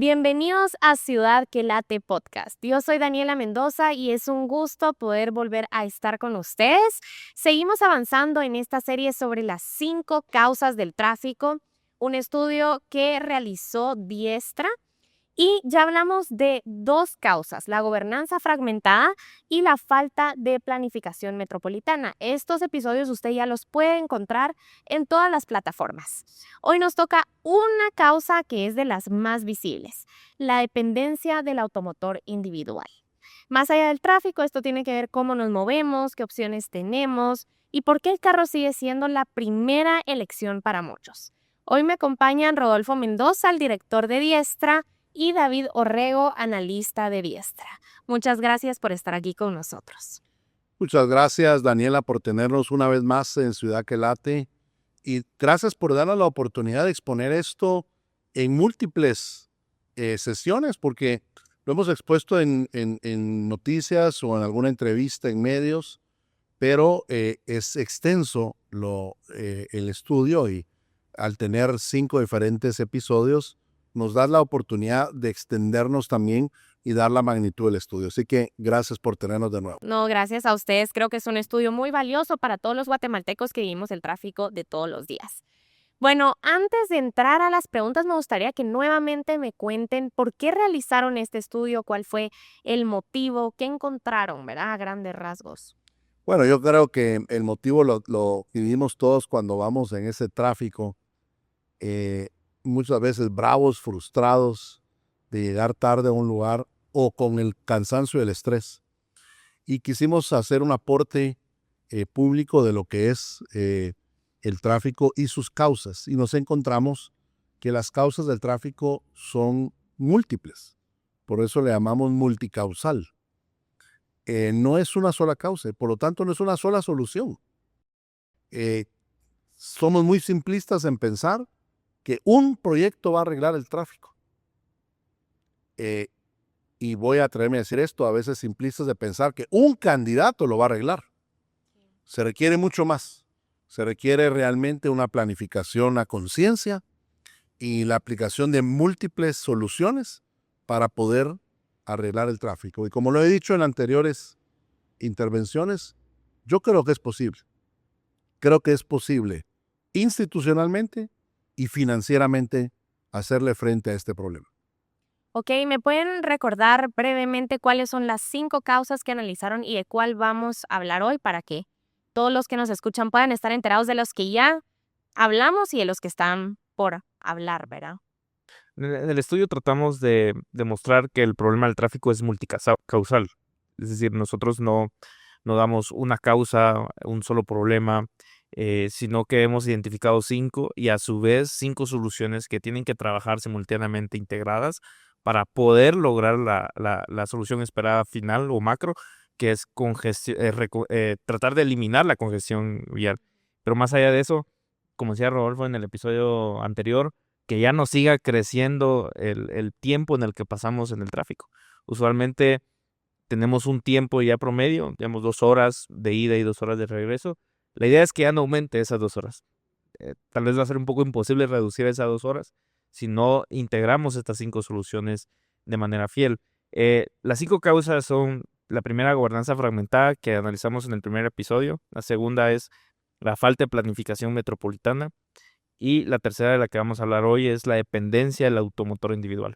Bienvenidos a Ciudad que Late Podcast. Yo soy Daniela Mendoza y es un gusto poder volver a estar con ustedes. Seguimos avanzando en esta serie sobre las 5 causas del tráfico, un estudio que realizó Diestra. Y ya hablamos de 2 causas, la gobernanza fragmentada y la falta de planificación metropolitana. Estos episodios usted ya los puede encontrar en todas las plataformas. Hoy nos toca una causa que es de las más visibles, la dependencia del automotor individual. Más allá del tráfico, esto tiene que ver cómo nos movemos, qué opciones tenemos y por qué el carro sigue siendo la primera elección para muchos. Hoy me acompañan Rodolfo Mendoza, el director de Diestra, y David Orrego, analista de Diestra. Muchas gracias por estar aquí con nosotros. Muchas gracias, Daniela, por tenernos una vez más en Ciudad que Late. Y gracias por darnos la oportunidad de exponer esto en múltiples sesiones, porque lo hemos expuesto en noticias o en alguna entrevista en medios, pero es extenso el estudio y al tener 5 diferentes episodios, nos da la oportunidad de extendernos también y dar la magnitud del estudio. Así que gracias por tenernos de nuevo. No, gracias a ustedes. Creo que es un estudio muy valioso para todos los guatemaltecos que vivimos el tráfico de todos los días. Bueno, antes de entrar a las preguntas, me gustaría que nuevamente me cuenten por qué realizaron este estudio, cuál fue el motivo, qué encontraron, ¿verdad? A grandes rasgos. Bueno, yo creo que el motivo lo vivimos todos cuando vamos en ese tráfico. Muchas veces bravos, frustrados de llegar tarde a un lugar o con el cansancio y el estrés. Y quisimos hacer un aporte público de lo que es el tráfico y sus causas. Y nos encontramos que las causas del tráfico son múltiples. Por eso le llamamos multicausal. No es una sola causa, por lo tanto no es una sola solución. Somos muy simplistas en pensar que un proyecto va a arreglar el tráfico. Y voy a atreverme a decir esto, a veces simplistas de pensar que un candidato lo va a arreglar. Se requiere mucho más. Se requiere realmente una planificación a conciencia y la aplicación de múltiples soluciones para poder arreglar el tráfico. Y como lo he dicho en anteriores intervenciones, yo creo que es posible. Creo que es posible institucionalmente y financieramente hacerle frente a este problema. Ok, ¿me pueden recordar brevemente cuáles son las 5 causas que analizaron y de cuál vamos a hablar hoy para que todos los que nos escuchan puedan estar enterados de los que ya hablamos y de los que están por hablar, ¿verdad? En el estudio tratamos de demostrar que el problema del tráfico es multicausal. Es decir, nosotros no damos una causa, un solo problema, sino que hemos identificado 5 y a su vez 5 soluciones que tienen que trabajar simultáneamente integradas para poder lograr la solución esperada final o macro, que es tratar de eliminar la congestión vial. Pero más allá de eso, como decía Rodolfo en el episodio anterior, que ya no siga creciendo el tiempo en el que pasamos en el tráfico. Usualmente tenemos un tiempo ya promedio, digamos 2 horas de ida y 2 horas de regreso. La idea es que ya no aumente esas 2 horas. Tal vez va a ser un poco imposible reducir esas 2 horas si no integramos estas 5 soluciones de manera fiel. Las 5 causas son: la primera, gobernanza fragmentada, que analizamos en el primer episodio. La segunda es la falta de planificación metropolitana. Y la tercera de la que vamos a hablar hoy es la dependencia del automotor individual.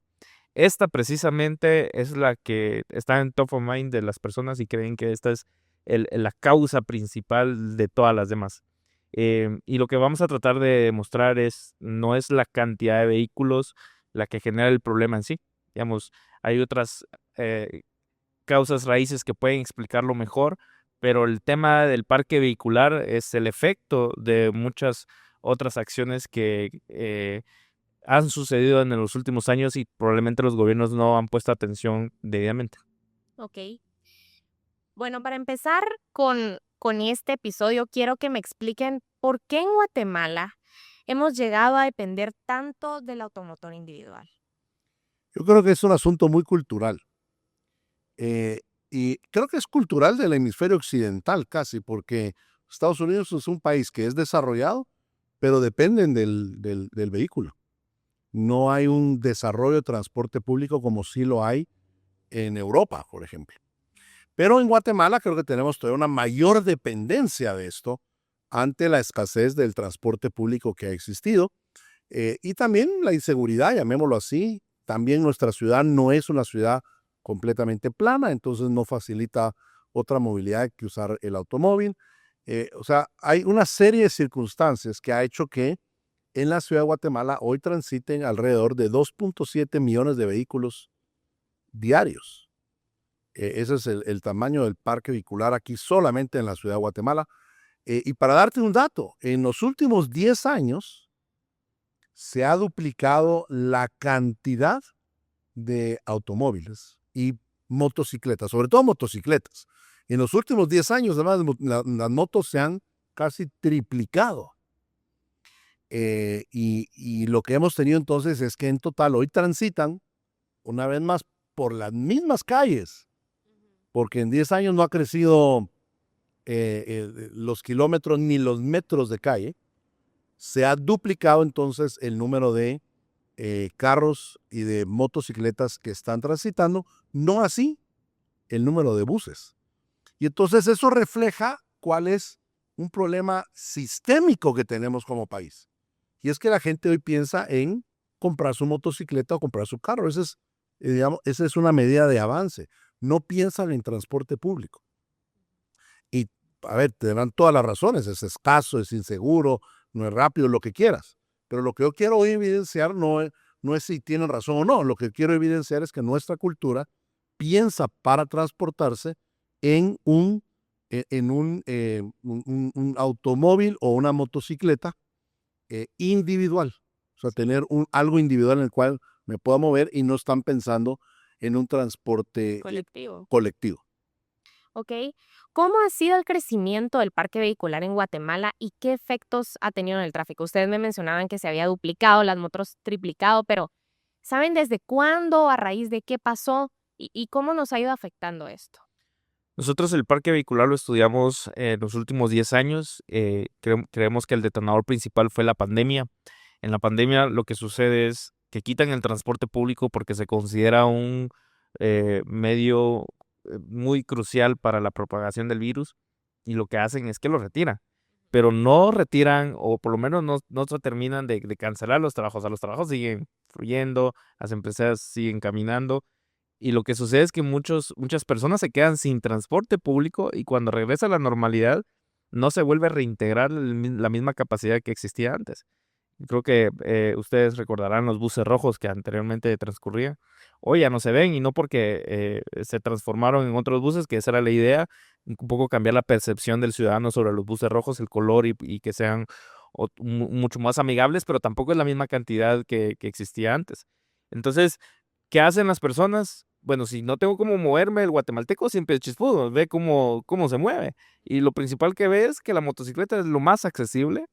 Esta precisamente es la que está en top of mind de las personas y creen que esta es la causa principal de todas las demás. Y lo que vamos a tratar de demostrar no es la cantidad de vehículos la que genera el problema en sí. Digamos, hay otras causas raíces que pueden explicarlo mejor, pero el tema del parque vehicular es el efecto de muchas otras acciones que han sucedido en los últimos años y probablemente los gobiernos no han puesto atención debidamente. Ok. Bueno, para empezar con este episodio, quiero que me expliquen por qué en Guatemala hemos llegado a depender tanto del automotor individual. Yo creo que es un asunto muy cultural. Y creo que es cultural del hemisferio occidental casi, porque Estados Unidos es un país que es desarrollado, pero dependen del vehículo. no hay un desarrollo de transporte público como sí lo hay en Europa, por ejemplo. Pero en Guatemala creo que tenemos todavía una mayor dependencia de esto ante la escasez del transporte público que ha existido. Y también la inseguridad, llamémoslo así. También nuestra ciudad no es una ciudad completamente plana, entonces no facilita otra movilidad que usar el automóvil. O sea, hay una serie de circunstancias que ha hecho que en la ciudad de Guatemala hoy transiten alrededor de 2.7 millones de vehículos diarios. Ese es el tamaño del parque vehicular aquí solamente en la ciudad de Guatemala. Y para darte un dato, en los últimos 10 años se ha duplicado la cantidad de automóviles y motocicletas, sobre todo motocicletas. En los últimos 10 años, además, las motos se han casi triplicado. Y lo que hemos tenido entonces es que en total hoy transitan, una vez más, por las mismas calles, porque en 10 años no ha crecido los kilómetros ni los metros de calle. Se ha duplicado entonces el número de carros y de motocicletas que están transitando, no así el número de buses. Y entonces eso refleja cuál es un problema sistémico que tenemos como país. Y es que la gente hoy piensa en comprar su motocicleta o comprar su carro. Esa es una medida de avance. No piensan en transporte público. Y, a ver, te dan todas las razones. Es escaso, es inseguro, no es rápido, lo que quieras. Pero lo que yo quiero hoy evidenciar no es si tienen razón o no. Lo que quiero evidenciar es que nuestra cultura piensa para transportarse en un automóvil o una motocicleta individual. O sea, tener algo individual en el cual me pueda mover y no están pensando en un transporte colectivo. ¿Ok? ¿Cómo ha sido el crecimiento del parque vehicular en Guatemala y qué efectos ha tenido en el tráfico? Ustedes me mencionaban que se había duplicado, las motos triplicado, pero ¿saben desde cuándo, a raíz de qué pasó y cómo nos ha ido afectando esto? Nosotros el parque vehicular lo estudiamos en los últimos 10 años. Creemos que el detonador principal fue la pandemia. En la pandemia lo que sucede es que quitan el transporte público porque se considera un medio muy crucial para la propagación del virus y lo que hacen es que lo retiran. Pero no retiran, o por lo menos no se terminan de cancelar los trabajos. O sea, los trabajos siguen fluyendo, las empresas siguen caminando. Y lo que sucede es que muchas personas se quedan sin transporte público y cuando regresa a la normalidad no se vuelve a reintegrar la misma capacidad que existía antes. Creo que ustedes recordarán los buses rojos que anteriormente transcurrían. Hoy ya no se ven y no porque se transformaron en otros buses, que esa era la idea, un poco cambiar la percepción del ciudadano sobre los buses rojos, el color y que sean mucho más amigables, pero tampoco es la misma cantidad que existía antes. Entonces, ¿qué hacen las personas? Bueno, si no tengo cómo moverme, el guatemalteco siempre es chispudo, ve cómo se mueve. Y lo principal que ve es que la motocicleta es lo más accesible,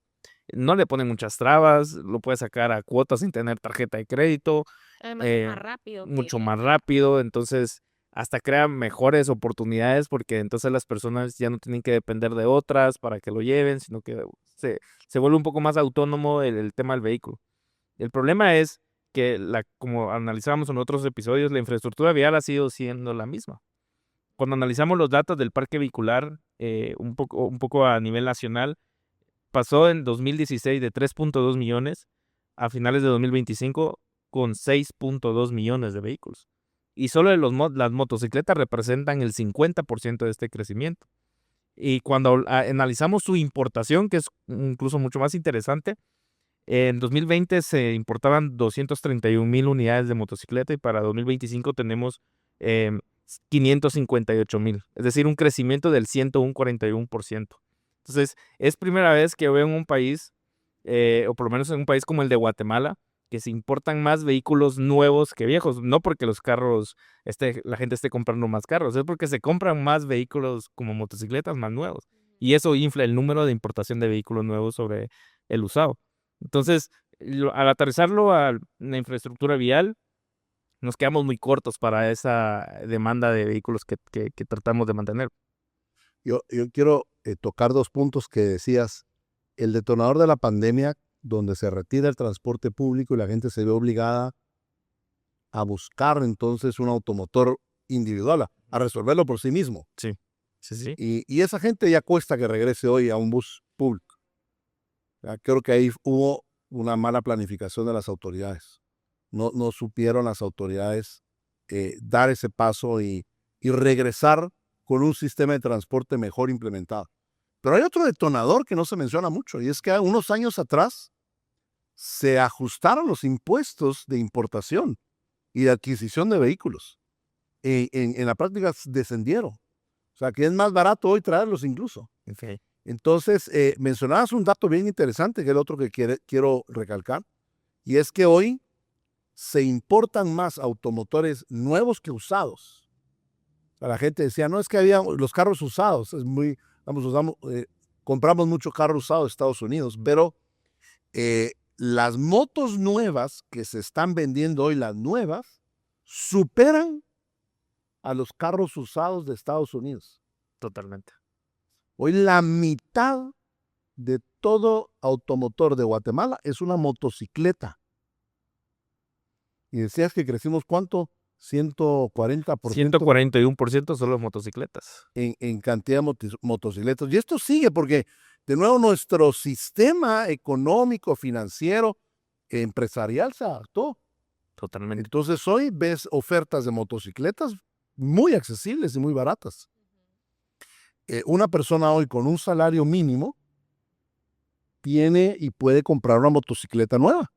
no le ponen muchas trabas, lo puedes sacar a cuotas sin tener tarjeta de crédito, Además, es más rápido mucho que... más rápido, entonces hasta crea mejores oportunidades porque entonces las personas ya no tienen que depender de otras para que lo lleven, sino que se vuelve un poco más autónomo el tema del vehículo. El problema es que, como analizábamos en otros episodios, la infraestructura vial ha sido siendo la misma. Cuando analizamos los datos del parque vehicular, un poco a nivel nacional, pasó en 2016 de 3.2 millones a finales de 2025 con 6.2 millones de vehículos. Y solo las motocicletas representan el 50% de este crecimiento. Y cuando analizamos su importación, que es incluso mucho más interesante, en 2020 se importaban 231,000 unidades de motocicleta y para 2025 tenemos 558,000, es decir, un crecimiento del 141%. Entonces, es primera vez que veo en un país, o por lo menos en un país como el de Guatemala, que se importan más vehículos nuevos que viejos. No porque los carros, la gente esté comprando más carros, es porque se compran más vehículos como motocicletas más nuevos. Y eso infla el número de importación de vehículos nuevos sobre el usado. Entonces, al aterrizarlo a la infraestructura vial, nos quedamos muy cortos para esa demanda de vehículos que tratamos de mantener. Yo quiero tocar dos puntos que decías. El detonador de la pandemia donde se retira el transporte público y la gente se ve obligada a buscar entonces un automotor individual, a resolverlo por sí mismo. Sí. Y esa gente ya cuesta que regrese hoy a un bus público. Ya, creo que ahí hubo una mala planificación de las autoridades. No supieron las autoridades dar ese paso y regresar con un sistema de transporte mejor implementado. Pero hay otro detonador que no se menciona mucho, y es que unos años atrás se ajustaron los impuestos de importación y de adquisición de vehículos. En la práctica descendieron. O sea, que es más barato hoy traerlos incluso. Okay. Entonces, mencionabas un dato bien interesante, que es el otro que quiero recalcar, y es que hoy se importan más automotores nuevos que usados. O sea, la gente decía, no, es que había los carros usados, compramos muchos carros usados de Estados Unidos, pero las motos nuevas que se están vendiendo hoy, las nuevas, superan a los carros usados de Estados Unidos. Totalmente. Hoy la mitad de todo automotor de Guatemala es una motocicleta. Y decías que crecimos, ¿cuánto? 140%. 141% son las motocicletas. En cantidad de motocicletas. Y esto sigue porque, de nuevo, nuestro sistema económico, financiero, empresarial se adaptó. Totalmente. Entonces hoy ves ofertas de motocicletas muy accesibles y muy baratas. Una persona hoy con un salario mínimo tiene y puede comprar una motocicleta nueva.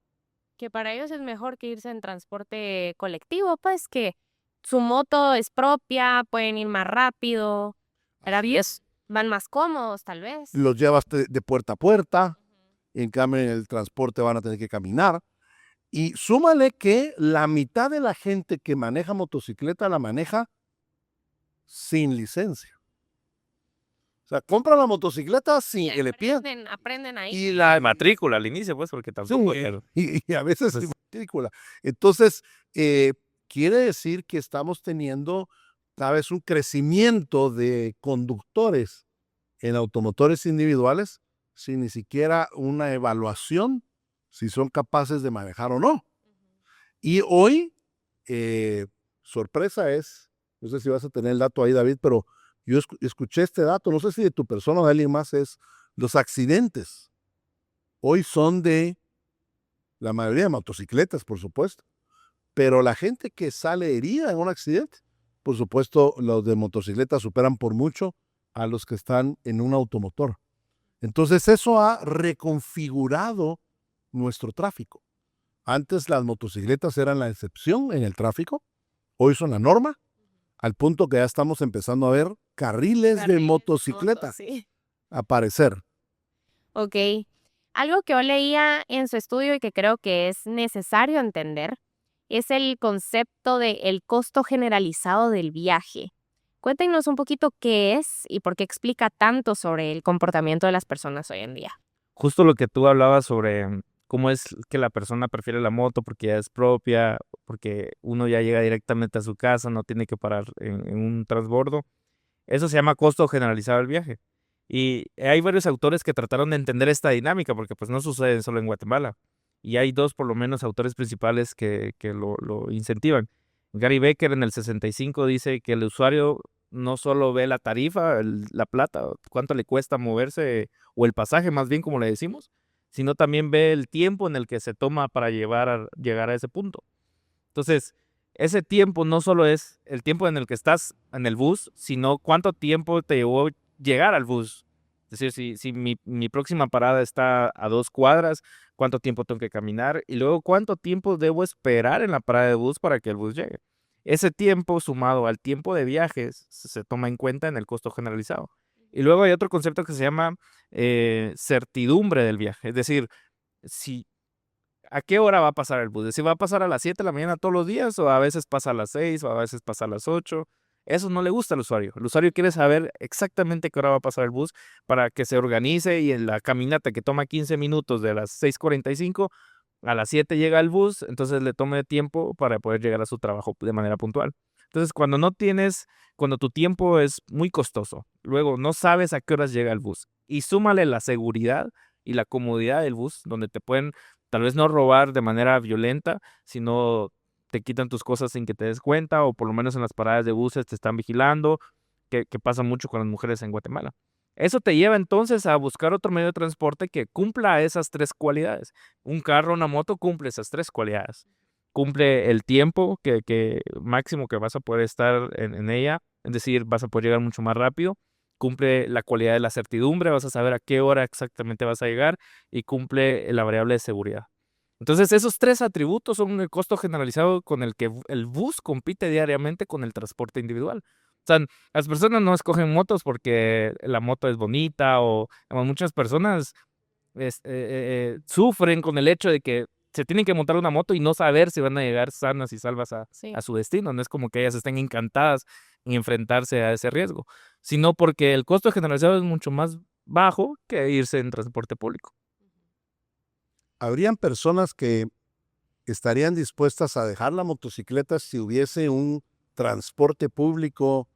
Que para ellos es mejor que irse en transporte colectivo, pues que su moto es propia, pueden ir más rápido, van más cómodos tal vez. Los llevas de puerta a puerta, en cambio en el transporte van a tener que caminar. Y súmale que la mitad de la gente que maneja motocicleta la maneja sin licencia. O sea, compra la motocicleta sin que le pidan. Aprenden ahí. Y la matrícula al inicio, pues, porque tampoco. Sí, y a veces sin matrícula. Entonces, quiere decir que estamos teniendo, ¿sabes?, un crecimiento de conductores en automotores individuales sin ni siquiera una evaluación si son capaces de manejar o no. Y hoy, sorpresa es, no sé si vas a tener el dato ahí, David, pero yo escuché este dato, no sé si de tu persona o de alguien más, es los accidentes. Hoy son de la mayoría de motocicletas, por supuesto, pero la gente que sale herida en un accidente, por supuesto, los de motocicletas superan por mucho a los que están en un automotor. Entonces eso ha reconfigurado nuestro tráfico. Antes las motocicletas eran la excepción en el tráfico, hoy son la norma, al punto que ya estamos empezando a ver carriles de motocicleta aparecer. Ok. Algo que yo leía en su estudio y que creo que es necesario entender es el concepto de el costo generalizado del viaje. Cuéntenos un poquito qué es y por qué explica tanto sobre el comportamiento de las personas hoy en día. Justo lo que tú hablabas sobre cómo es que la persona prefiere la moto porque ya es propia, porque uno ya llega directamente a su casa, no tiene que parar en un transbordo. Eso se llama costo generalizado del viaje. Y hay varios autores que trataron de entender esta dinámica porque pues no sucede solo en Guatemala. Y hay dos, por lo menos, autores principales que lo incentivan. Gary Becker en el 65 dice que el usuario no solo ve la tarifa, la plata, cuánto le cuesta moverse, o el pasaje más bien como le decimos, sino también ve el tiempo en el que se toma para llegar a ese punto. Entonces, ese tiempo no solo es el tiempo en el que estás en el bus, sino cuánto tiempo te llevó llegar al bus. Es decir, si mi próxima parada está a 2 cuadras, cuánto tiempo tengo que caminar y luego cuánto tiempo debo esperar en la parada de bus para que el bus llegue. Ese tiempo sumado al tiempo de viajes se toma en cuenta en el costo generalizado. Y luego hay otro concepto que se llama certidumbre del viaje. Es decir, ¿a qué hora va a pasar el bus? Es decir, ¿va a pasar a las 7 de la mañana todos los días o a veces pasa a las 6 o a veces pasa a las 8? Eso no le gusta al usuario. El usuario quiere saber exactamente qué hora va a pasar el bus para que se organice y en la caminata que toma 15 minutos de las 6:45 a las 7 llega el bus, entonces le tome tiempo para poder llegar a su trabajo de manera puntual. Entonces, cuando tu tiempo es muy costoso, luego no sabes a qué horas llega el bus y súmale la seguridad y la comodidad del bus, donde te pueden tal vez no robar de manera violenta, sino te quitan tus cosas sin que te des cuenta, o por lo menos en las paradas de buses te están vigilando, que pasa mucho con las mujeres en Guatemala. Eso te lleva entonces a buscar otro medio de transporte que cumpla esas 3 cualidades. Un carro, una moto cumple esas 3 cualidades. Cumple el tiempo que máximo que vas a poder estar en ella, es decir, vas a poder llegar mucho más rápido. Cumple la cualidad de la certidumbre, vas a saber a qué hora exactamente vas a llegar, y cumple la variable de seguridad. Entonces, esos 3 atributos son el costo generalizado con el que el bus compite diariamente con el transporte individual. O sea, las personas no escogen motos porque la moto es bonita, o muchas personas sufren con el hecho de que se tienen que montar una moto y no saber si van a llegar sanas y salvas Sí. a su destino. No es como que ellas estén encantadas en enfrentarse a ese riesgo, sino porque el costo generalizado es mucho más bajo que irse en transporte público. ¿Habrían personas que estarían dispuestas a dejar la motocicleta si hubiese un transporte público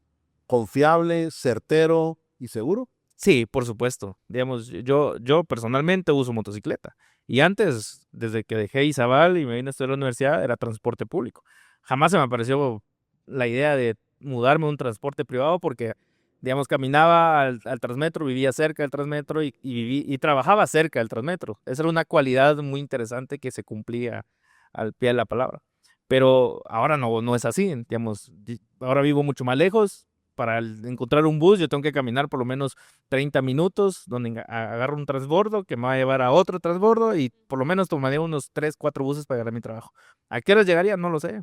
confiable, certero y seguro? Sí, por supuesto. Digamos, yo personalmente uso motocicleta. Y antes, desde que dejé Izabal y me vine a estudiar a la universidad, era transporte público. Jamás se me apareció la idea de mudarme a un transporte privado porque, digamos, caminaba al Transmetro, vivía cerca del Transmetro y trabajaba cerca del Transmetro. Esa era una cualidad muy interesante que se cumplía al pie de la palabra. Pero ahora no es así. Digamos, ahora vivo mucho más lejos. Para encontrar un bus, yo tengo que caminar por lo menos 30 minutos, donde agarro un transbordo que me va a llevar a otro transbordo, y por lo menos tomaría unos 3, 4 buses para llegar a mi trabajo. ¿A qué hora llegaría? No lo sé.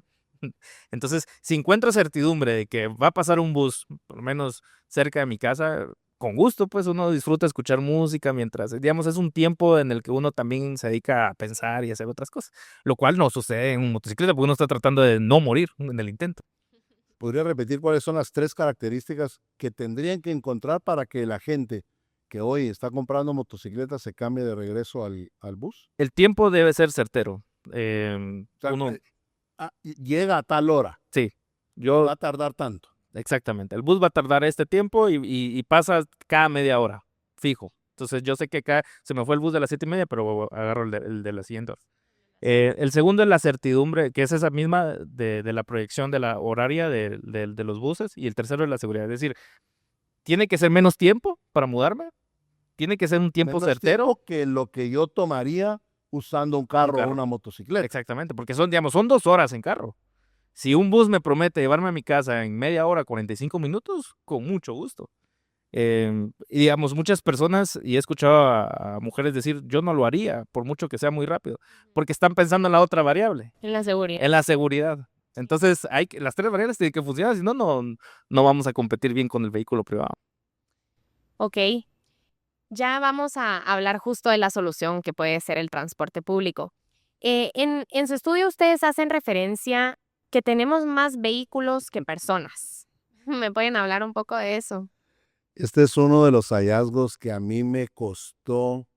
Entonces, si encuentro certidumbre de que va a pasar un bus, por lo menos cerca de mi casa, con gusto, pues uno disfruta escuchar música mientras, digamos, es un tiempo en el que uno también se dedica a pensar y hacer otras cosas, lo cual no sucede en motocicleta porque uno está tratando de no morir en el intento. ¿Podría repetir cuáles son las 3 características que tendrían que encontrar para que la gente que hoy está comprando motocicletas se cambie de regreso al bus? El tiempo debe ser certero. O sea, Uno, llega a tal hora, sí, va a tardar tanto. exactamente. El bus va a tardar este tiempo y pasa cada media hora, fijo. Entonces yo sé que acá se me fue el bus de las 7:30, pero agarro el de la siguiente hora. El segundo es la certidumbre, que es esa misma de la proyección de la horaria de los buses. Y el tercero es la seguridad. Es decir, tiene que ser menos tiempo para mudarme, tiene que ser un tiempo Menos certero. tiempo que lo que yo tomaría usando un carro o una motocicleta. Exactamente, porque son 2 horas en carro. Si un bus me promete llevarme a mi casa en media hora, 45 minutos, con mucho gusto. Y digamos, muchas personas, y he escuchado a mujeres decir, yo no lo haría, por mucho que sea muy rápido, porque están pensando en la otra variable, En la seguridad. en la seguridad. Entonces, las 3 variables tienen que funcionar, si no, no vamos a competir bien con el vehículo privado. Ok. Ya vamos a hablar justo de la solución que puede ser el transporte público. En su estudio ustedes hacen referencia que tenemos más vehículos que personas. ¿Me pueden hablar un poco de eso? Este es uno de los hallazgos que a mí me costó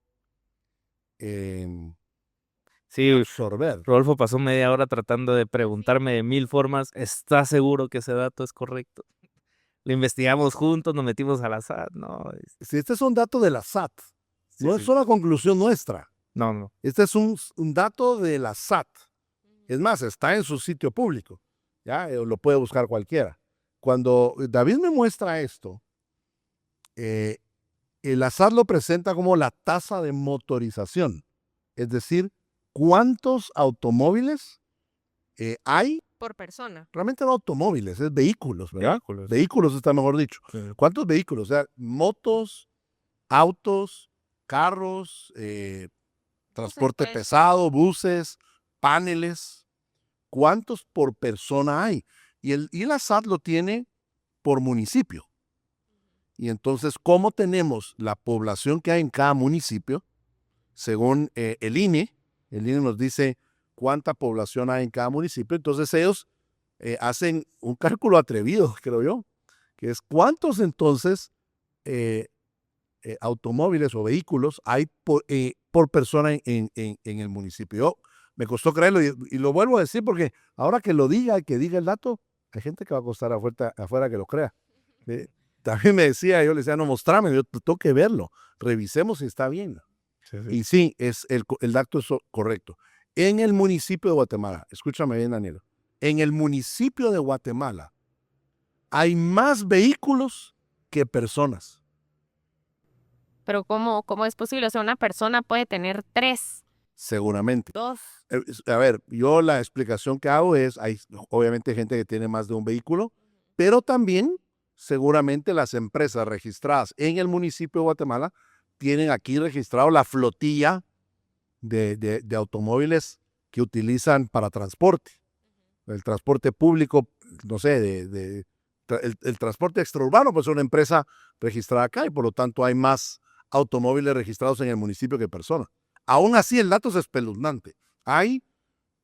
Sí, absorber. Rodolfo pasó media hora tratando de preguntarme de 1000 formas, ¿estás seguro que ese dato es correcto? Lo investigamos juntos, nos metimos a la SAT, no, Si este es un dato de la SAT, no es una conclusión nuestra. no. Este es un dato de la SAT. Es más, está en su sitio público. ¿Ya? Lo puede buscar cualquiera. Cuando David me muestra esto, el SAT lo presenta como la tasa de motorización. Es decir, ¿cuántos automóviles hay? Por persona. Realmente no automóviles, es vehículos, ¿verdad? Vehículos. Vehículos está mejor dicho. Sí. ¿Cuántos vehículos? O sea, motos, autos, carros, transporte pues. pesado, buses, paneles. ¿Cuántos por persona hay? Y la SAT lo tiene por municipio. Y entonces, ¿cómo tenemos la población que hay en cada municipio? Según el INE nos dice cuánta población hay en cada municipio. Entonces ellos hacen un cálculo atrevido, creo yo, que es cuántos entonces automóviles o vehículos hay por persona en el municipio. Yo, me costó creerlo y lo vuelvo a decir porque ahora que lo diga, que diga el dato, hay gente que va a costar afuera que lo crea. También me decía, yo le decía, no, mostrame, yo tengo que verlo, revisemos si está bien. Sí, sí. Y sí, el dato es correcto. En el municipio de Guatemala, escúchame bien, Daniel, en el municipio de Guatemala hay más vehículos que personas. Pero ¿cómo es posible? O sea, una persona puede tener 3, Seguramente. 2. A ver, yo la explicación que hago es, hay obviamente gente que tiene más de un vehículo, pero también seguramente las empresas registradas en el municipio de Guatemala tienen aquí registrado la flotilla de automóviles que utilizan para transporte. El transporte público, no sé, el transporte extraurbano, pues es una empresa registrada acá y por lo tanto hay más automóviles registrados en el municipio que personas. Aún así, el dato es espeluznante. Hay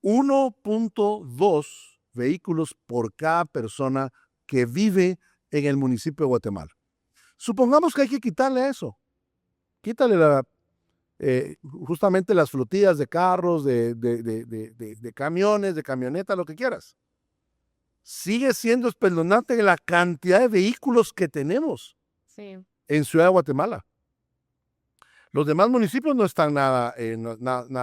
1.2 vehículos por cada persona que vive en el municipio de Guatemala. Supongamos que hay que quitarle eso. Quítale justamente las flotillas de carros, de camiones, de camionetas, lo que quieras. Sigue siendo espeluznante la cantidad de vehículos que tenemos Sí. en Ciudad de Guatemala. Los demás municipios no están nada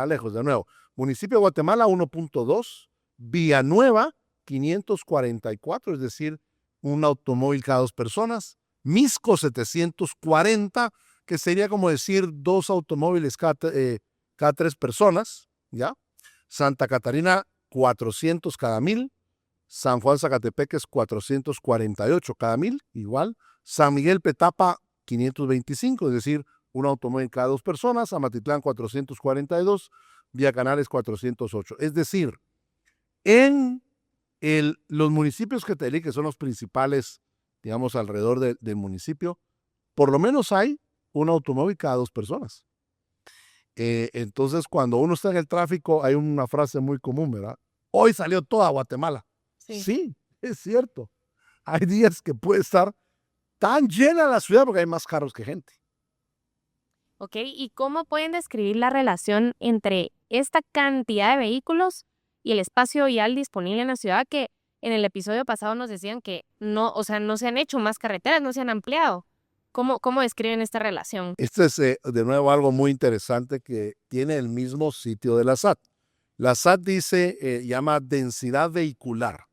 lejos. De nuevo, municipio de Guatemala 1.2, Villanueva 544, es decir, un automóvil cada 2 personas, Misco 740, que sería como decir 2 automóviles cada 3 personas, ¿ya? Santa Catarina 400 cada 1000, San Juan Zacatepeques 448 cada 1000, igual, San Miguel Petapa 525, es decir, un automóvil cada 2 personas, Amatitlán 442, Villa Canales 408. Es decir, en los municipios que te di, que son los principales, digamos, alrededor del municipio, por lo menos hay un automóvil cada 2 personas. Entonces, cuando uno está en el tráfico, hay una frase muy común, ¿verdad? Hoy salió toda Guatemala. Sí. Sí, es cierto. Hay días que puede estar tan llena la ciudad porque hay más carros que gente. ¿Ok? ¿Y cómo pueden describir la relación entre esta cantidad de vehículos y el espacio vial disponible en la ciudad? Que en el episodio pasado nos decían que no, o sea, no se han hecho más carreteras, no se han ampliado. ¿Cómo describen esta relación? Este es, de nuevo, algo muy interesante que tiene el mismo sitio de la SAT. La SAT llama densidad vehicular.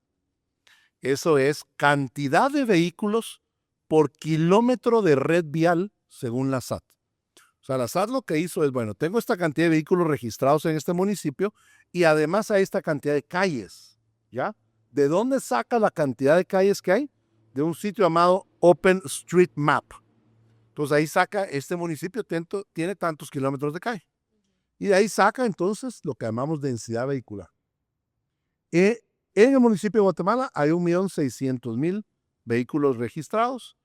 Eso es cantidad de vehículos por kilómetro de red vial según la SAT. O sea, la SAT lo que hizo es, bueno, tengo esta cantidad de vehículos registrados en este municipio y además hay esta cantidad de calles, ¿ya? ¿De dónde saca la cantidad de calles que hay? De un sitio llamado OpenStreetMap. Entonces ahí saca, este municipio tiene tantos kilómetros de calle. Y de ahí saca entonces lo que llamamos densidad vehicular. En el municipio de Guatemala hay 1.600.000 vehículos registrados.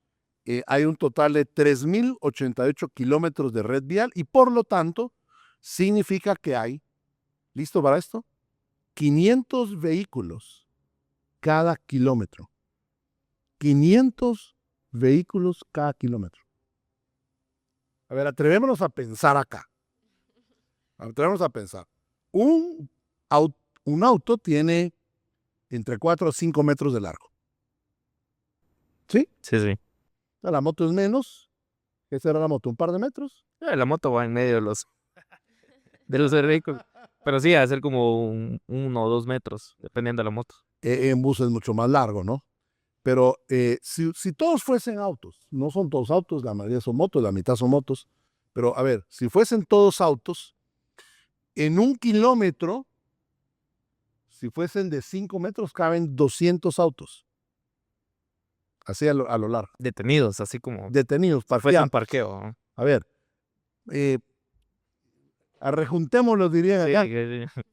Hay un total de 3.088 kilómetros de red vial y por lo tanto significa que hay, ¿listo para esto? 500 vehículos cada kilómetro. 500 vehículos cada kilómetro. A ver, atrevémonos a pensar acá. Atrevémonos a pensar. Un auto tiene entre 4 a 5 metros de largo. ¿Sí? Sí, sí. La moto es menos. ¿Qué será la moto? ¿Un par de metros? La moto va en medio de los vehículos. Pero sí, va a ser como 1 o 2 metros, dependiendo de la moto. En bus es mucho más largo, ¿no? Pero si todos fuesen autos, no son todos autos, la mayoría son motos, la mitad son motos, pero a ver, si fuesen todos autos, en 1 kilómetro, si fuesen de 5 metros, caben 200 autos. Así a lo largo. Detenidos, así como Detenidos, si fuese un parqueados. parqueo, ¿no? A ver, arrejuntémoslo, dirían acá,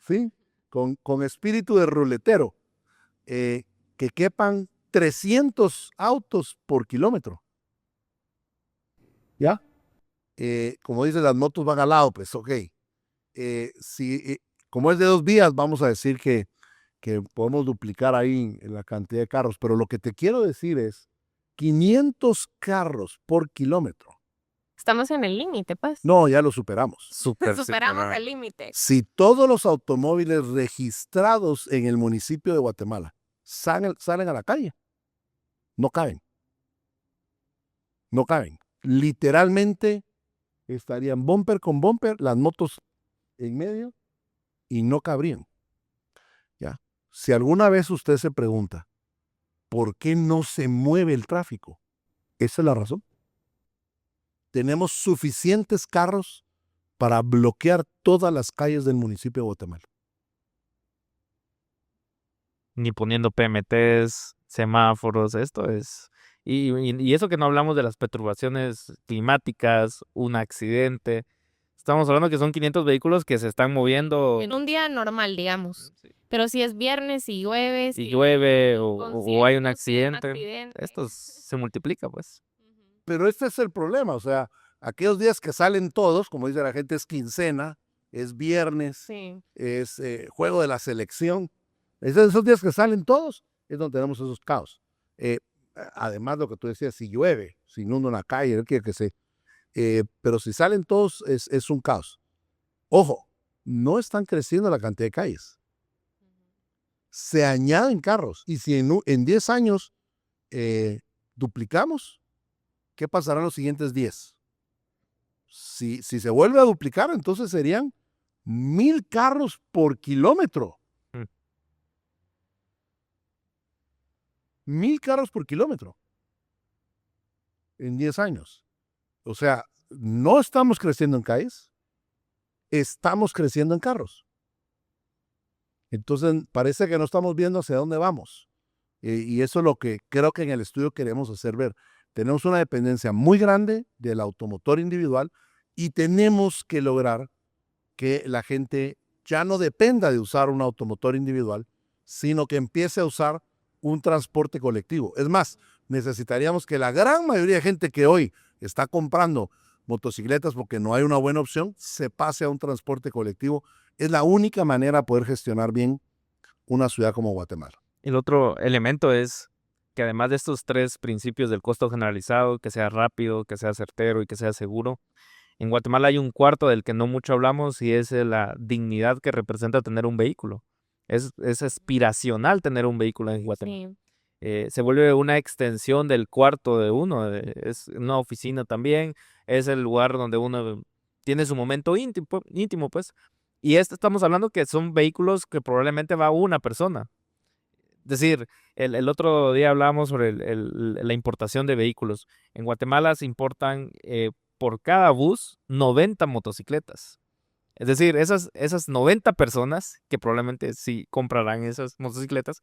¿sí? Con espíritu de ruletero, que quepan 300 autos por kilómetro. ¿Ya? Como dice, las motos van al lado, pues ok. Como es de 2 vías, vamos a decir que podemos duplicar ahí en la cantidad de carros, pero lo que te quiero decir es 500 carros por kilómetro. Estamos en el límite, pues. No, ya lo superamos. Superamos el límite. Si todos los automóviles registrados en el municipio de Guatemala salen a la calle, no caben. No caben. Literalmente estarían bumper con bumper, las motos en medio y no cabrían. ¿Ya? Si alguna vez usted se pregunta, ¿por qué no se mueve el tráfico? Esa es la razón. Tenemos suficientes carros para bloquear todas las calles del municipio de Guatemala. Ni poniendo PMTs, semáforos, esto es... Y eso que no hablamos de las perturbaciones climáticas, un accidente. Estamos hablando que son 500 vehículos que se están moviendo. En un día normal, digamos. Sí. Pero si es viernes y llueve, Si llueve o hay un conciertos, accidente, esto se multiplica, pues. Pero este es el problema, o sea, aquellos días que salen todos, como dice la gente, es quincena, es viernes, Sí. es juego de la selección. Esos días que salen todos es donde tenemos esos caos. Además, lo que tú decías, si llueve, si inunda una calle, que sé. Pero si salen todos es un caos. Ojo, no están creciendo la cantidad de calles. Se añaden carros. Y si en 10 años duplicamos, ¿qué pasará en los siguientes 10? Si se vuelve a duplicar, entonces serían 1,000 carros por kilómetro. 1,000 carros por kilómetro en 10 años. O sea, no estamos creciendo en calles, estamos creciendo en carros. Entonces, parece que no estamos viendo hacia dónde vamos. Y eso es lo que creo que en el estudio queremos hacer ver. Tenemos una dependencia muy grande del automotor individual y tenemos que lograr que la gente ya no dependa de usar un automotor individual, sino que empiece a usar un transporte colectivo. Es más, necesitaríamos que la gran mayoría de gente que hoy está comprando motocicletas porque no hay una buena opción, se pase a un transporte colectivo. Es la única manera de poder gestionar bien una ciudad como Guatemala. El otro elemento es que además de estos 3 principios del costo generalizado, que sea rápido, que sea certero y que sea seguro, en Guatemala hay un cuarto del que no mucho hablamos y es la dignidad que representa tener un vehículo. Es aspiracional tener un vehículo en Guatemala. Sí. Se vuelve una extensión del cuarto de uno, es una oficina también, es el lugar donde uno tiene su momento íntimo, pues. Y estamos hablando que son vehículos que probablemente va una persona. Es decir, el otro día hablábamos sobre la importación de vehículos. En Guatemala se importan por cada bus 90 motocicletas. Es decir, esas 90 personas que probablemente sí comprarán esas motocicletas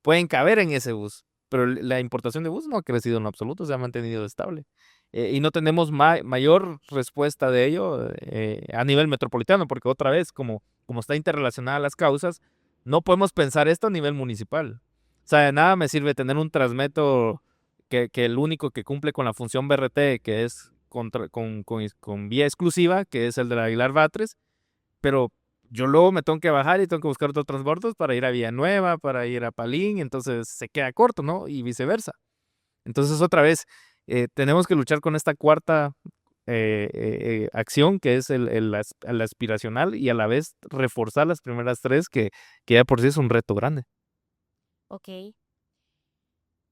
pueden caber en ese bus, pero la importación de bus no ha crecido en lo absoluto, se ha mantenido estable. Y no tenemos mayor respuesta de ello a nivel metropolitano, porque otra vez, como está interrelacionada las causas, no podemos pensar esto a nivel municipal. O sea, de nada me sirve tener un Transmetro que el único que cumple con la función BRT, que es con vía exclusiva, que es el de la Aguilar Batres, pero yo luego me tengo que bajar y tengo que buscar otros transportes para ir a Villanueva, para ir a Palín, entonces se queda corto, ¿no? Y viceversa. Entonces, otra vez, tenemos que luchar con esta cuarta acción, que es el aspiracional, y a la vez reforzar las primeras 3, que ya por sí es un reto grande. Ok.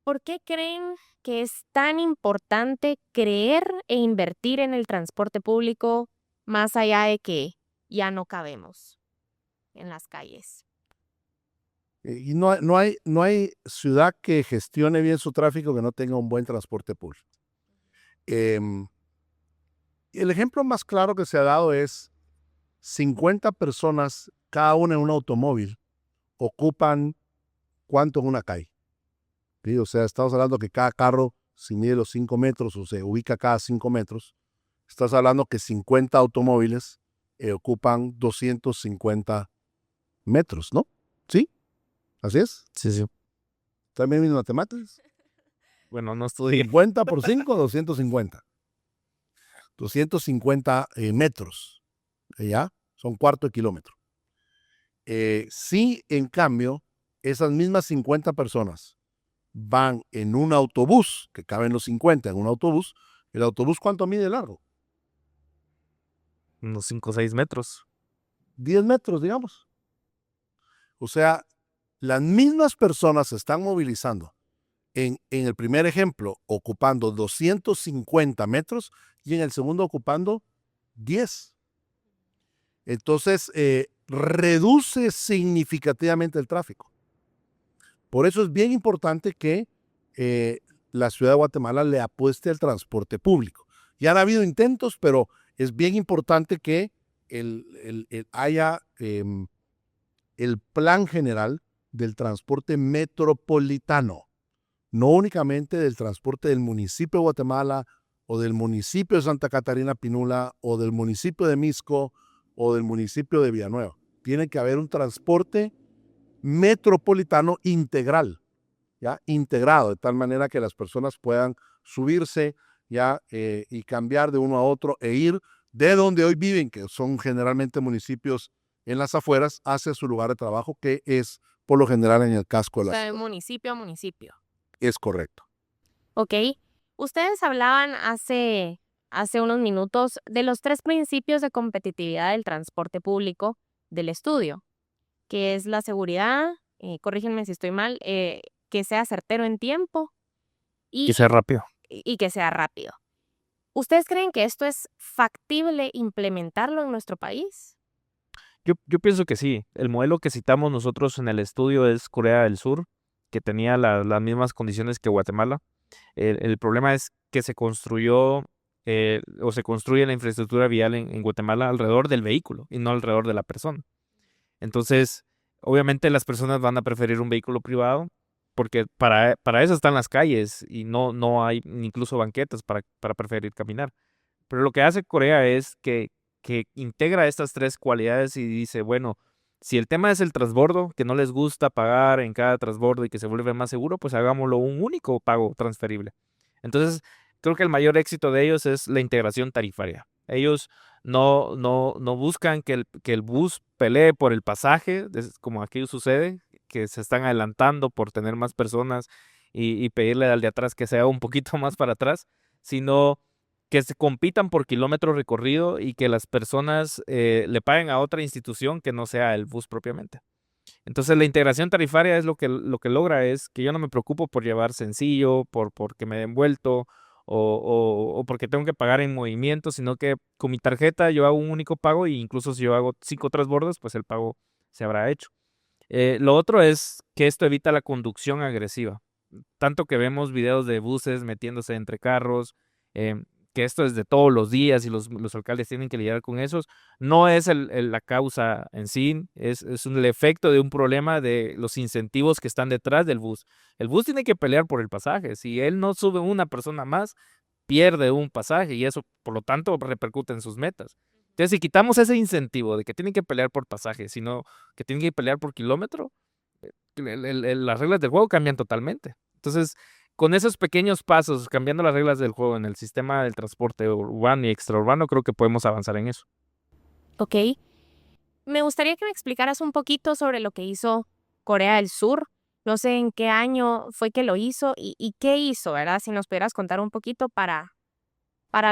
¿Por qué creen que es tan importante creer e invertir en el transporte público más allá de que ya no cabemos en las calles? Y no hay ciudad que gestione bien su tráfico que no tenga un buen transporte público. El ejemplo más claro que se ha dado es 50 personas, cada una en un automóvil, ocupan ¿cuánto en una calle? ¿Sí? O sea, estamos hablando que cada carro, si mide los 5 metros o se ubica cada 5 metros, estás hablando que 50 automóviles ocupan 250 metros, ¿no? ¿Sí? ¿Así es? Sí. ¿También mis matemáticas? Bueno, no estudié. 50 por 5, 250. 250 metros, ¿ya? Son cuarto de kilómetro. Si, en cambio, esas mismas 50 personas van en un autobús, que caben los 50 en un autobús, ¿el autobús cuánto mide largo? Unos 5 o 6 metros. 10 metros, digamos. O sea, las mismas personas se están movilizando en el primer ejemplo ocupando 250 metros y en el segundo ocupando 10. Entonces, reduce significativamente el tráfico. Por eso es bien importante que la ciudad de Guatemala le apueste al transporte público. Ya han habido intentos, pero es bien importante que haya el plan general del transporte metropolitano, no únicamente del transporte del municipio de Guatemala o del municipio de Santa Catarina Pinula o del municipio de Misco o del municipio de Villanueva. Tiene que haber un transporte metropolitano integral, ¿ya? Integrado, de tal manera que las personas puedan subirse, ¿ya? Y cambiar de uno a otro e ir de donde hoy viven, que son generalmente municipios en las afueras, hacia su lugar de trabajo, que es por lo general en el casco de O la sea, de ciudad. municipio a municipio. Es correcto. Ok. Ustedes hablaban hace unos minutos de los 3 principios de competitividad del transporte público del estudio, que es la seguridad, corrígenme si estoy mal, que sea certero en tiempo Que y, sea rápido. y que sea rápido. ¿Ustedes creen que esto es factible implementarlo en nuestro país? Yo pienso que sí. El modelo que citamos nosotros en el estudio es Corea del Sur, que tenía las mismas condiciones que Guatemala. El problema es que se construyó o se construye la infraestructura vial en Guatemala alrededor del vehículo y no alrededor de la persona. Entonces, obviamente las personas van a preferir un vehículo privado porque para eso están las calles y no hay incluso banquetas para preferir caminar. Pero lo que hace Corea es que integra estas 3 cualidades y dice, bueno, si el tema es el transbordo, que no les gusta pagar en cada transbordo y que se vuelve más seguro, pues hagámoslo un único pago transferible. Entonces, creo que el mayor éxito de ellos es la integración tarifaria. Ellos no buscan que el bus pelee por el pasaje, como aquí sucede, que se están adelantando por tener más personas y pedirle al de atrás que sea un poquito más para atrás, sino que se compitan por kilómetro recorrido y que las personas le paguen a otra institución que no sea el bus propiamente. Entonces la integración tarifaria es lo que logra es que yo no me preocupo por llevar sencillo, porque me den vuelto o porque tengo que pagar en movimiento, sino que con mi tarjeta yo hago un único pago e incluso si yo hago 5 transbordos, pues el pago se habrá hecho. Lo otro es que esto evita la conducción agresiva. Tanto que vemos videos de buses metiéndose entre carros, que esto es de todos los días y los alcaldes tienen que lidiar con eso. No es la causa en sí, es el efecto de un problema de los incentivos que están detrás del bus. El bus tiene que pelear por el pasaje. Si él no sube una persona más, pierde un pasaje y eso, por lo tanto, repercute en sus metas. Entonces, si quitamos ese incentivo de que tienen que pelear por pasaje, sino que tienen que pelear por kilómetro, las reglas del juego cambian totalmente. Entonces, con esos pequeños pasos, cambiando las reglas del juego en el sistema del transporte urbano y extraurbano, creo que podemos avanzar en eso. Ok. Me gustaría que me explicaras un poquito sobre lo que hizo Corea del Sur. No sé en qué año fue que lo hizo y qué hizo, ¿verdad? Si nos pudieras contar un poquito para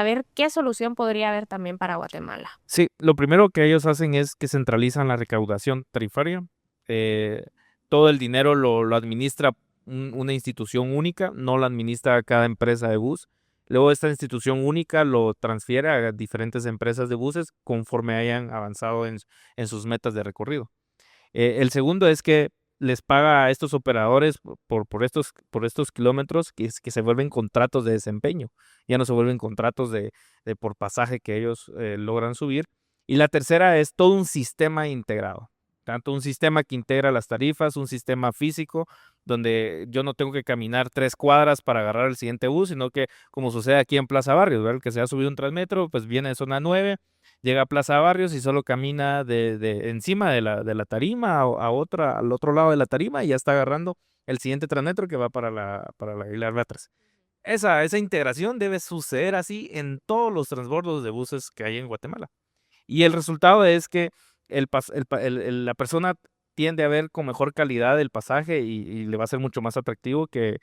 ver qué solución podría haber también para Guatemala. Sí, lo primero que ellos hacen es que centralizan la recaudación tarifaria. Todo el dinero lo administra una institución única, no lo administra cada empresa de bus. Luego esta institución única lo transfiere a diferentes empresas de buses conforme hayan avanzado en sus metas de recorrido. El segundo es que les paga a estos operadores por estos kilómetros que se vuelven contratos de desempeño, ya no se vuelven contratos de por pasaje que ellos logran subir. Y la tercera es todo un sistema integrado, tanto un sistema que integra las tarifas, un sistema físico, donde yo no tengo que caminar 3 cuadras para agarrar el siguiente bus, sino que como sucede aquí en Plaza Barrios, ¿verdad? El que se ha subido un Transmetro, pues viene de zona 9, llega a Plaza Barrios y solo camina de encima de la tarima al otro lado de la tarima y ya está agarrando el siguiente Transmetro que va para la Aguilar Batres. Esa integración debe suceder así en todos los transbordos de buses que hay en Guatemala. Y el resultado es que la persona tiende a ver con mejor calidad el pasaje y le va a ser mucho más atractivo que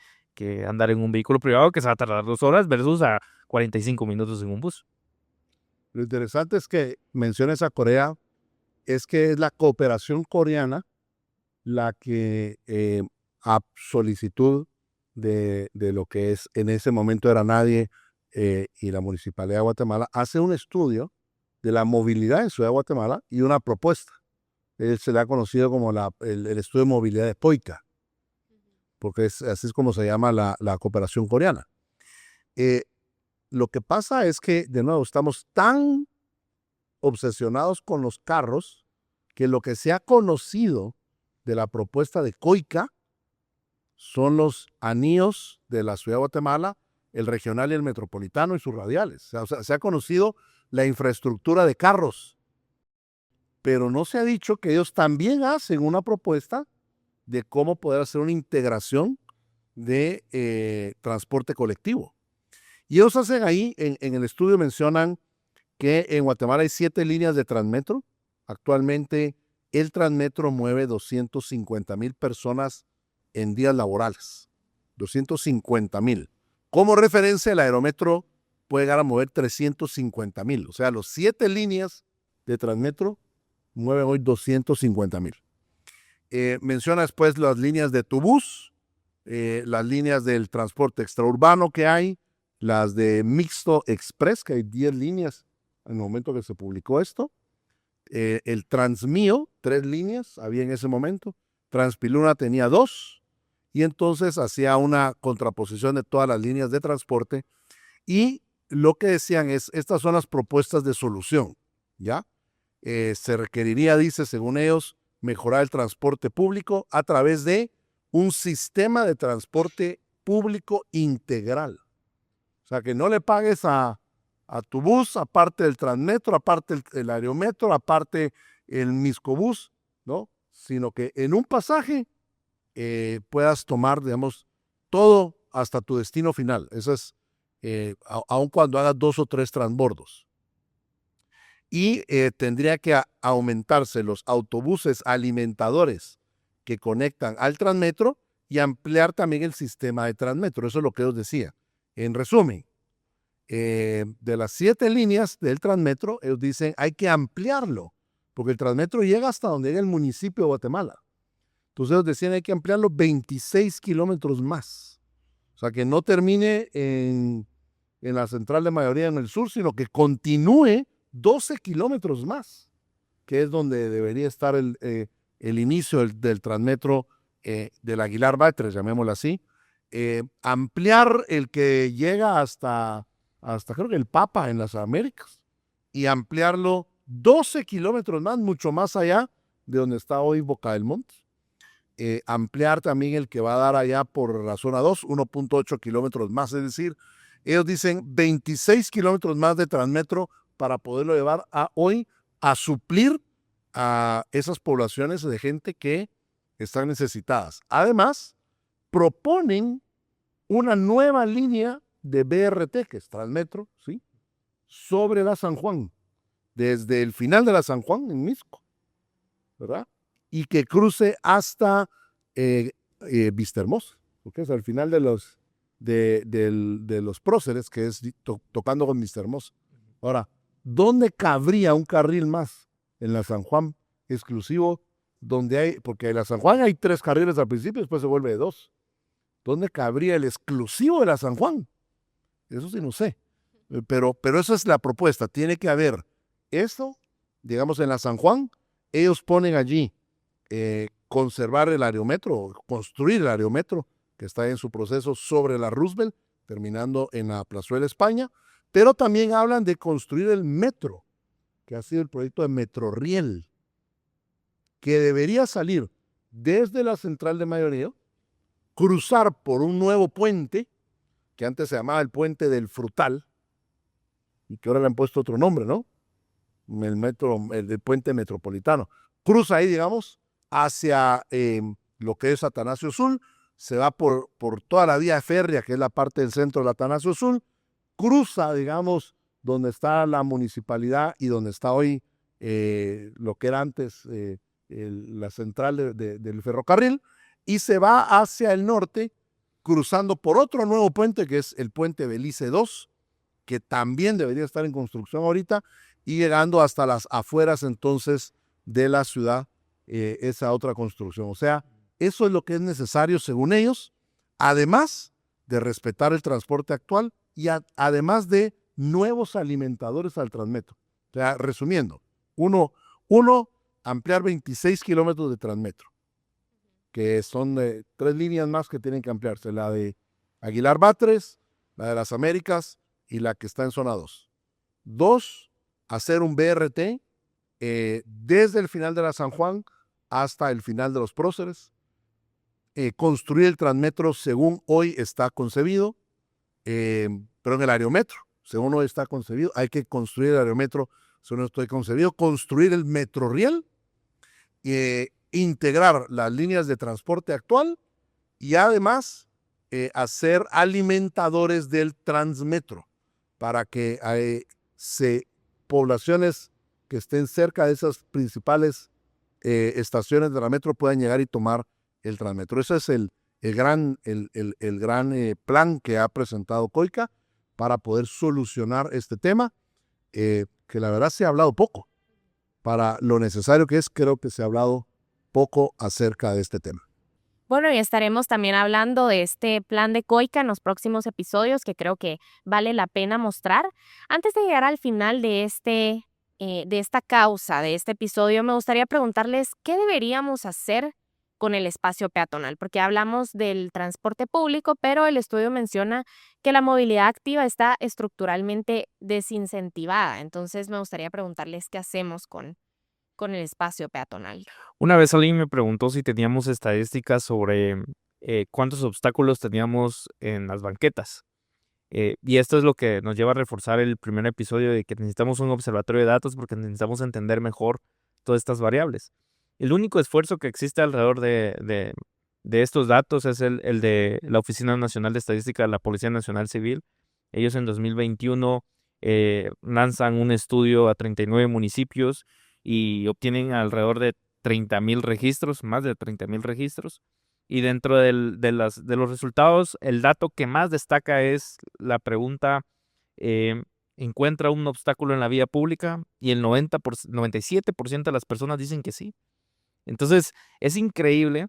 andar en un vehículo privado que se va a tardar 2 horas versus a 45 minutos en un bus. Lo interesante es que menciones a Corea, es que es la cooperación coreana la que a solicitud de lo que es en ese momento era nadie y la Municipalidad de Guatemala hace un estudio de la movilidad en Ciudad de Guatemala y una propuesta. Él se le ha conocido como el estudio de movilidad de POICA, porque así es como se llama la cooperación coreana. Lo que pasa es que, de nuevo, estamos tan obsesionados con los carros que lo que se ha conocido de la propuesta de COICA son los anillos de la Ciudad de Guatemala, el regional y el metropolitano y sus radiales. O sea, se ha conocido la infraestructura de carros, pero no se ha dicho que ellos también hacen una propuesta de cómo poder hacer una integración de transporte colectivo. Y ellos hacen ahí, en el estudio mencionan que en Guatemala hay 7 líneas de Transmetro. Actualmente el Transmetro mueve 250,000 personas en días laborales. 250,000. Como referencia, el Aerometro puede llegar a mover 350,000. O sea, los 7 líneas de Transmetro mueven hoy 250,000. Menciona después las líneas de Tubús, las líneas del transporte extraurbano que hay, las de Mixto Express, que hay 10 líneas en el momento que se publicó esto. El Transmío, 3 líneas había en ese momento. Transpiluna tenía 2. Y entonces hacía una contraposición de todas las líneas de transporte. Y lo que decían es, estas son las propuestas de solución, ¿ya? Se requeriría, dice, según ellos, mejorar el transporte público a través de un sistema de transporte público integral. O sea, que no le pagues a tu bus, aparte del Transmetro, aparte el Aerometro, aparte el Miscobús, ¿no? Sino que en un pasaje puedas tomar, digamos, todo hasta tu destino final. Eso es, aun cuando hagas 2 o 3 transbordos. Y tendría que aumentarse los autobuses alimentadores que conectan al Transmetro y ampliar también el sistema de Transmetro. Eso es lo que ellos decían. En resumen, de las 7 líneas del Transmetro, ellos dicen hay que ampliarlo, porque el Transmetro llega hasta donde llega el municipio de Guatemala. Entonces ellos decían hay que ampliarlo 26 kilómetros más. O sea, que no termine en la central de mayoría en el sur, sino que continúe 12 kilómetros más, que es donde debería estar el inicio del Transmetro del Aguilar Batres, llamémoslo así. Ampliar el que llega hasta creo que el Papa en las Américas, y ampliarlo 12 kilómetros más, mucho más allá de donde está hoy Boca del Monte. Ampliar también el que va a dar allá por la zona 2, 1.8 kilómetros más, es decir, ellos dicen 26 kilómetros más de Transmetro para poderlo llevar hoy a suplir a esas poblaciones de gente que están necesitadas. Además, proponen una nueva línea de BRT, que es Transmetro, ¿sí? Sobre la San Juan, desde el final de la San Juan, en Misco, ¿verdad? Y que cruce hasta Vista Hermosa, porque es al final de los próceres, que es tocando con Vista Hermosa. Ahora, ¿dónde cabría un carril más? En la San Juan exclusivo, donde hay, porque en la San Juan hay 3 carriles al principio, después se vuelve de 2. ¿Dónde cabría el exclusivo de la San Juan? Eso sí no sé, pero esa es la propuesta. Tiene que haber esto, digamos, en la San Juan. Ellos ponen allí conservar el Aerometro, construir el Aerometro, que está en su proceso sobre la Roosevelt, terminando en la Plazuela España, pero también hablan de construir el metro, que ha sido el proyecto de Metrorriel, que debería salir desde la central de mayoría, cruzar por un nuevo puente, que antes se llamaba el Puente del Frutal, y que ahora le han puesto otro nombre, ¿no? El Puente Metropolitano. Cruza ahí, digamos, hacia lo que es Atanasio Sul, se va por toda la vía férrea, que es la parte del centro del Atanasio Sul, cruza, digamos, donde está la municipalidad y donde está hoy lo que era antes la central del ferrocarril, y se va hacia el norte, cruzando por otro nuevo puente, que es el Puente Belice II, que también debería estar en construcción ahorita, y llegando hasta las afueras entonces de la ciudad, esa otra construcción. O sea, eso es lo que es necesario según ellos, además de respetar el transporte actual y además de nuevos alimentadores al Transmetro. O sea, resumiendo, uno, ampliar 26 kilómetros de Transmetro, que son 3 líneas más que tienen que ampliarse, la de Aguilar Batres, la de las Américas y la que está en zona 2. 2, hacer un BRT desde el final de la San Juan hasta el final de los Próceres, construir el Transmetro según hoy está concebido, pero en el aerometro, según hoy está concebido, hay que construir el aerometro según estoy concebido, construir el Metroriel, integrar las líneas de transporte actual y además hacer alimentadores del Transmetro para que poblaciones que estén cerca de esas principales estaciones de la metro puedan llegar y tomar el Transmetro. Ese es el gran plan que ha presentado COICA para poder solucionar este tema, que la verdad se ha hablado poco. Para lo necesario que es, creo que se ha hablado poco acerca de este tema. Bueno, y estaremos también hablando de este plan de COICA en los próximos episodios que creo que vale la pena mostrar. Antes de llegar al final de esta causa, de este episodio, me gustaría preguntarles qué deberíamos hacer con el espacio peatonal, porque hablamos del transporte público, pero el estudio menciona que la movilidad activa está estructuralmente desincentivada. Entonces, me gustaría preguntarles qué hacemos con el espacio peatonal. Una vez alguien me preguntó si teníamos estadísticas sobre cuántos obstáculos teníamos en las banquetas. Y esto es lo que nos lleva a reforzar el primer episodio de que necesitamos un observatorio de datos porque necesitamos entender mejor todas estas variables. El único esfuerzo que existe alrededor de estos datos es el de la Oficina Nacional de Estadística de la Policía Nacional Civil. Ellos en 2021 lanzan un estudio a 39 municipios y obtienen alrededor de 30,000 registros, más de 30,000 registros. Y dentro de los resultados, el dato que más destaca es la pregunta, ¿encuentra un obstáculo en la vía pública? Y el 97% de las personas dicen que sí. Entonces, es increíble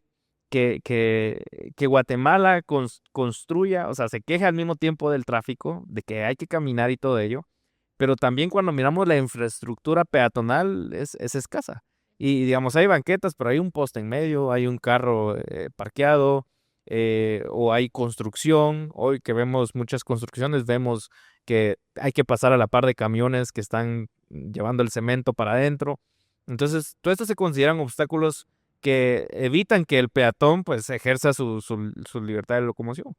que Guatemala construya, o sea, se queja al mismo tiempo del tráfico, de que hay que caminar y todo ello, pero también cuando miramos la infraestructura peatonal es escasa. Y digamos, hay banquetas, pero hay un poste en medio, hay un carro parqueado, o hay construcción. Hoy que vemos muchas construcciones, vemos que hay que pasar a la par de camiones que están llevando el cemento para adentro. Entonces, todo esto se consideran obstáculos que evitan que el peatón pues ejerza su libertad de locomoción.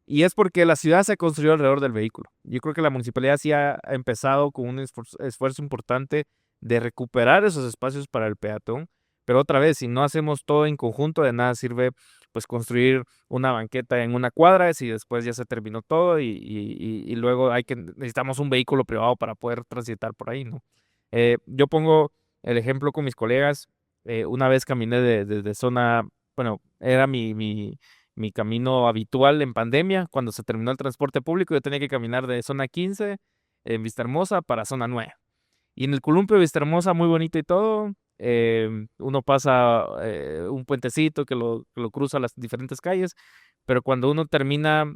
Y es porque la ciudad se construyó alrededor del vehículo. Yo creo que la municipalidad sí ha empezado con un esfuerzo importante de recuperar esos espacios para el peatón. Pero otra vez, si no hacemos todo en conjunto, de nada sirve pues construir una banqueta en una cuadra si después ya se terminó todo y luego necesitamos un vehículo privado para poder transitar por ahí, ¿no? Yo pongo el ejemplo con mis colegas. Una vez caminé desde zona, bueno, era mi camino habitual en pandemia. Cuando se terminó el transporte público, yo tenía que caminar de zona 15 en Vistahermosa para zona 9. Y en el columpio de Vistahermosa, muy bonito y todo, uno pasa un puentecito que lo cruza las diferentes calles, pero cuando uno termina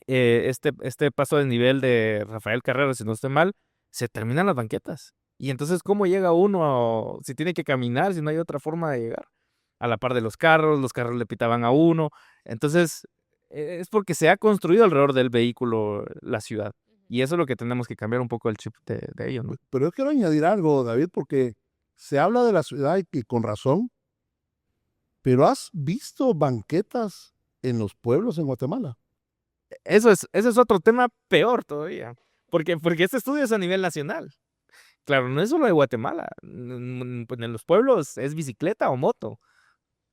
este paso de nivel de Rafael Carrera, si no estoy mal, se terminan las banquetas. Y entonces, ¿cómo llega uno si tiene que caminar, si no hay otra forma de llegar? A la par de los carros le pitaban a uno. Entonces, es porque se ha construido alrededor del vehículo la ciudad. Y eso es lo que tenemos que cambiar un poco el chip de ello, ¿no? Pero yo quiero añadir algo, David, porque se habla de la ciudad y con razón, pero ¿has visto banquetas en los pueblos en Guatemala? Ese es otro tema peor todavía. Porque este estudio es a nivel nacional. Claro, no es solo de Guatemala. Pues en los pueblos es bicicleta o moto.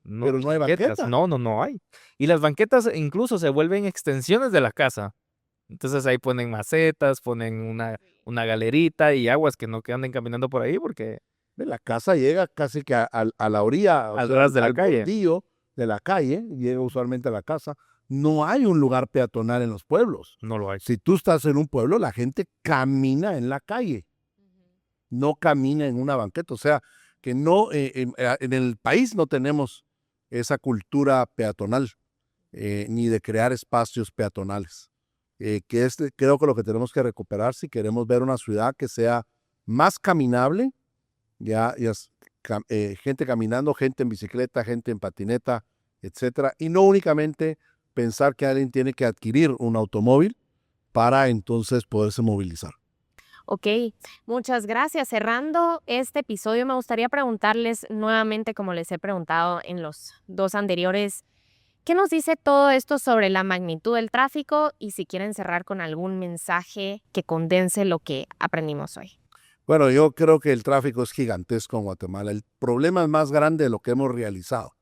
No, Pero no hay banqueta. No hay. Y las banquetas incluso se vuelven extensiones de la casa. Entonces ahí ponen macetas, ponen una galerita y aguas que no que anden caminando por ahí porque De la casa llega casi que a la orilla, al ras de la al calle. bordillo de la calle, llega usualmente a la casa. No hay un lugar peatonal en los pueblos. No lo hay. Si tú estás en un pueblo, la gente camina en la calle, no camina en una banqueta. O sea, que no, en el país no tenemos esa cultura peatonal, ni de crear espacios peatonales. Creo que lo que tenemos que recuperar si queremos ver una ciudad que sea más caminable, gente caminando, gente en bicicleta, gente en patineta, etcétera, y no únicamente pensar que alguien tiene que adquirir un automóvil para entonces poderse movilizar. Ok, muchas gracias. Cerrando este episodio, me gustaría preguntarles nuevamente, como les he preguntado en los 2 anteriores, ¿qué nos dice todo esto sobre la magnitud del tráfico? Y si quieren cerrar con algún mensaje que condense lo que aprendimos hoy. Bueno, yo creo que el tráfico es gigantesco en Guatemala. El problema más grande de lo que hemos realizado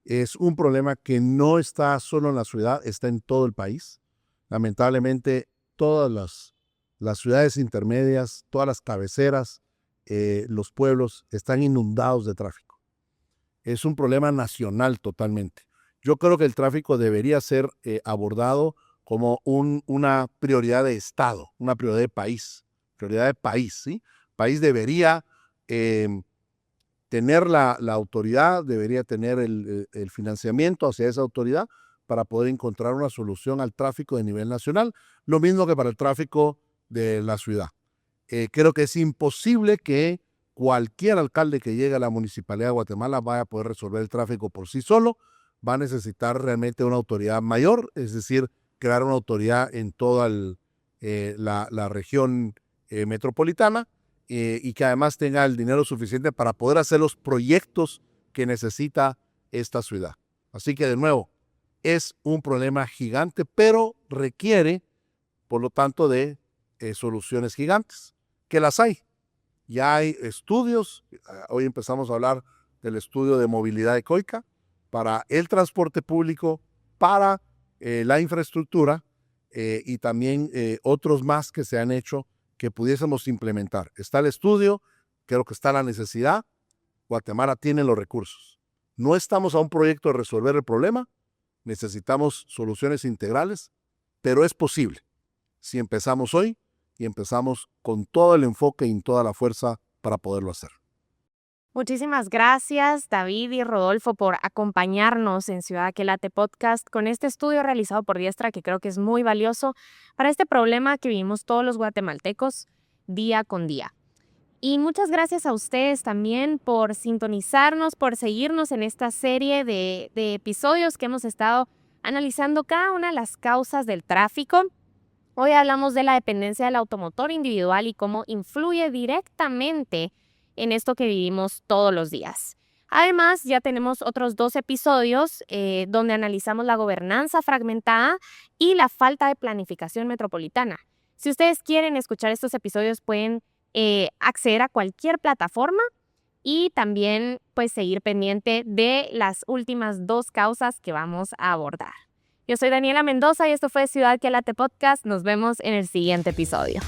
es un problema que no está solo en la ciudad, está en todo el país. Lamentablemente, todas las ciudades intermedias, todas las cabeceras, los pueblos están inundados de tráfico. Es un problema nacional totalmente. Yo creo que el tráfico debería ser abordado como una prioridad de Estado, una prioridad de país. Prioridad de país, ¿sí? El país debería tener la autoridad, debería tener el financiamiento hacia esa autoridad para poder encontrar una solución al tráfico de nivel nacional, lo mismo que para el tráfico de la ciudad. Creo que es imposible que cualquier alcalde que llegue a la Municipalidad de Guatemala vaya a poder resolver el tráfico por sí solo. Va a necesitar realmente una autoridad mayor, es decir, crear una autoridad en toda la región metropolitana y que además tenga el dinero suficiente para poder hacer los proyectos que necesita esta ciudad. Así que de nuevo, es un problema gigante, pero requiere, por lo tanto, de soluciones gigantes, que las hay. Ya hay estudios, hoy empezamos a hablar del estudio de movilidad ecoica para el transporte público, para la infraestructura y también otros más que se han hecho que pudiésemos implementar. Está el estudio, creo que está la necesidad, Guatemala tiene los recursos. No estamos a un proyecto de resolver el problema, necesitamos soluciones integrales, pero es posible si empezamos hoy y empezamos con todo el enfoque y toda la fuerza para poderlo hacer. Muchísimas gracias, David y Rodolfo, por acompañarnos en Ciudad que Late Podcast con este estudio realizado por Diestra que creo que es muy valioso para este problema que vivimos todos los guatemaltecos día con día. Y muchas gracias a ustedes también por sintonizarnos, por seguirnos en esta serie de episodios que hemos estado analizando cada una de las causas del tráfico. Hoy hablamos de la dependencia del automotor individual y cómo influye directamente en esto que vivimos todos los días. Además, ya tenemos otros 2 episodios donde analizamos la gobernanza fragmentada y la falta de planificación metropolitana. Si ustedes quieren escuchar estos episodios, pueden acceder a cualquier plataforma y también pues seguir pendiente de las últimas 2 causas que vamos a abordar. Yo soy Daniela Mendoza y esto fue Ciudad que Late Podcast. Nos vemos en el siguiente episodio.